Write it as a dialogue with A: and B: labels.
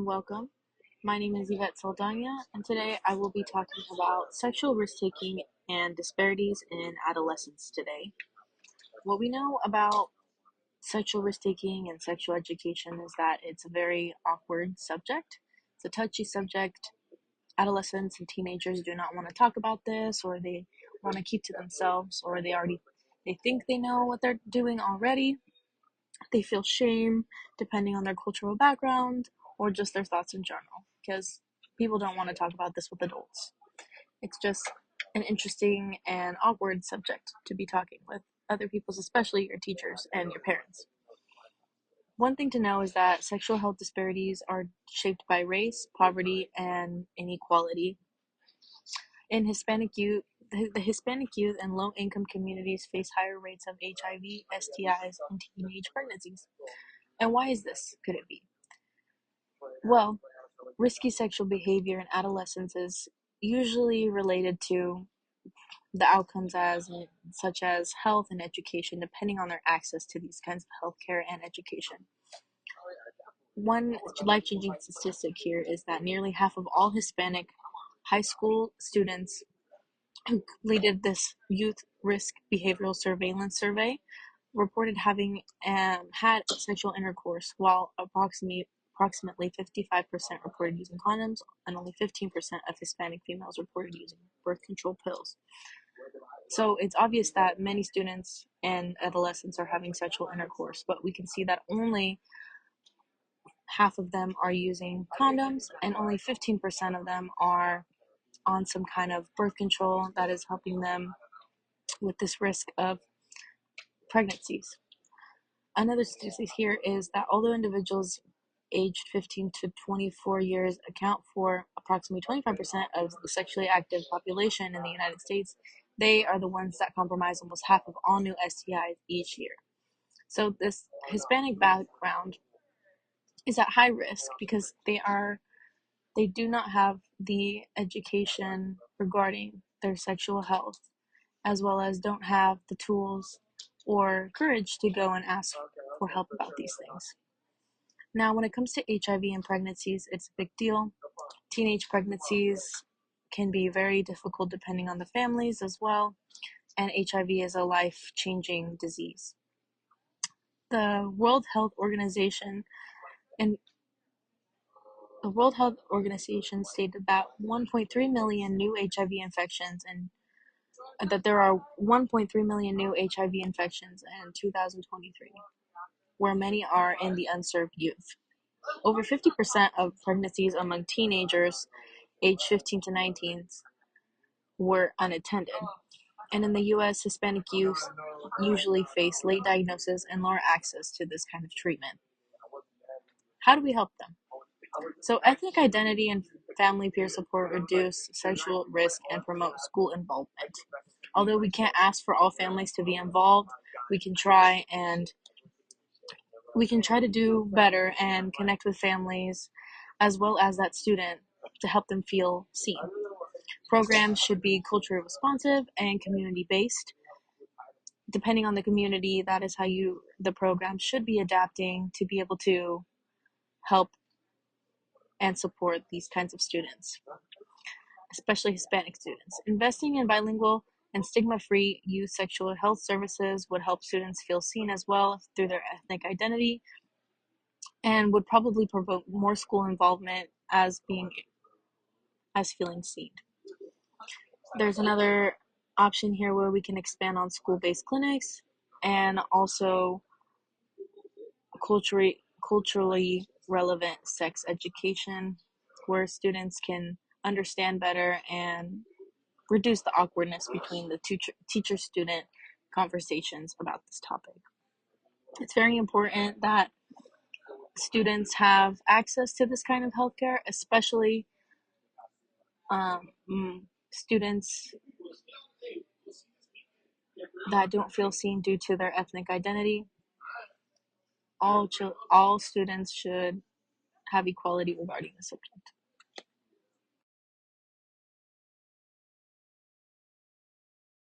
A: welcome. My name is Yvette Saldana, and today I will be talking about sexual risk-taking and disparities in adolescence today. What we know about sexual risk-taking and sexual education is that it's a very awkward subject. It's a touchy subject. Adolescents and teenagers do not want to talk about this, or they want to keep to themselves, or they think they know what they're doing already. They feel shame depending on their cultural background or just their thoughts in general, because people don't want to talk about this with adults. It's just an interesting and awkward subject to be talking with other people, especially your teachers and your parents. One thing to know is that sexual health disparities are shaped by race, poverty, and inequality. In Hispanic youth, the Hispanic youth and low-income communities face higher rates of HIV, STIs, and teenage pregnancies. And why is this? Could it be? Well, risky sexual behavior in adolescence is usually related to the outcomes such as health and education, depending on their access to these kinds of healthcare and education. One life-changing statistic here is that nearly half of all Hispanic high school students who completed this youth risk behavioral surveillance survey reported having had sexual intercourse, while approximately 55% reported using condoms, and only 15% of Hispanic females reported using birth control pills. So it's obvious that many students and adolescents are having sexual intercourse, but we can see that only half of them are using condoms, and only 15% of them are on some kind of birth control that is helping them with this risk of pregnancies. Another statistic here is that although individuals aged 15 to 24 years account for approximately 25% of the sexually active population in the United States, they are the ones that comprise almost half of all new STIs each year. So this Hispanic background is at high risk because they do not have the education regarding their sexual health, as well as don't have the tools or courage to go and ask for help about these things. Now, when it comes to HIV and pregnancies, it's a big deal. Teenage pregnancies can be very difficult depending on the families as well, and HIV is a life-changing disease. The World Health Organization stated that 1.3 million new HIV infections and that there are 1.3 million new HIV infections in 2023, where many are in the unserved youth. Over 50% of pregnancies among teenagers aged 15 to 19 were unattended. And in the US, Hispanic youth usually face late diagnosis and lower access to this kind of treatment. How do we help them? So, ethnic identity and family peer support reduce sexual risk and promote school involvement. Although we can't ask for all families to be involved, we can try to do better and connect with families as well as that student to help them feel seen. Programs should be culturally responsive and community-based. Depending on the community, that is how the program should be adapting to be able to help and support these kinds of students, especially Hispanic students. Investing in bilingual and stigma-free youth sexual health services would help students feel seen as well through their ethnic identity, and would probably promote more school involvement as feeling seen. There's another option here where we can expand on school-based clinics and also culturally relevant sex education, where students can understand better and reduce the awkwardness between the teacher-student conversations about this topic. It's very important that students have access to this kind of healthcare, especially students that don't feel seen due to their ethnic identity. All students should have equality regarding the subject.